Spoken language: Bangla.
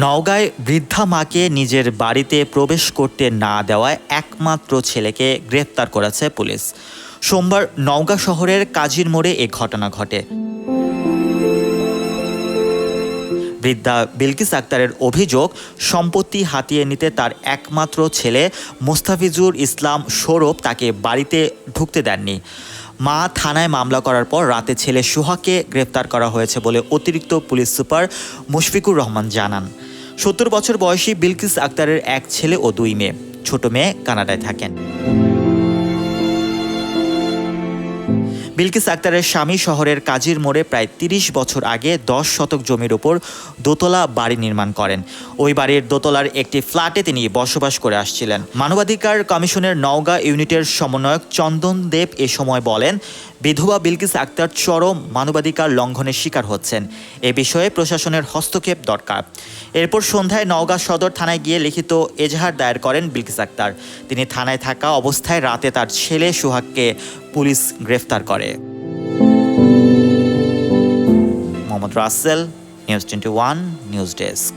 নওগাঁয় বৃদ্ধা মাকে নিজের বাড়িতে প্রবেশ করতে না দেওয়ায় একমাত্র ছেলেকে গ্রেফতার করেছে পুলিশ। সোমবার নওগাঁ শহরের কাজীর মোড়ে এ ঘটনা ঘটে। বৃদ্ধা বিলকিস আক্তারের অভিযোগ, সম্পত্তি হাতিয়ে নিতে তার একমাত্র ছেলে মোস্তাফিজুর ইসলাম সৌরভ তাকে বাড়িতে ঢুকতে দেননি। মা থানায় মামলা করার পর রাতে ছেলে সোহাগকে গ্রেফতার করা হয়েছে বলে অতিরিক্ত পুলিশ সুপার মুশফিকুর রহমান জানান। ৭০ বছর বয়সী বিলকিস আক্তারের এক ছেলে ও ২ মেয়ে। ছোট মেয়ে কানাডায় থাকেন। বিলকিস আক্তারের স্বামী শহরের কাজীর মোড়ে প্রায় ৩০ বছর আগে ১০ শতক জমির উপর দোতলা বাড়ি নির্মাণ করেন। ওই বাড়ির দোতলার একটি ফ্ল্যাটে তিনি বসবাস করে আসছিলেন। মানবাধিকার কমিশনের নওগাঁ ইউনিটের সমন্বয়ক চন্দন দেব এ সময় বলেন, বিধবা বিলকিস আক্তার চরম মানবাধিকার লঙ্ঘনের শিকার হচ্ছেন। এ বিষয়ে প্রশাসনের হস্তক্ষেপ দরকার। এরপর সন্ধ্যায় নওগাঁ সদর থানায় গিয়ে লিখিত এজাহার দায়ের করেন বিলকিস আক্তার। তিনি থানায় থাকা অবস্থায় রাতে তার ছেলে সোহাগকে পুলিশ গ্রেফতার করে। Mohammad Rasel, news 21 news desk.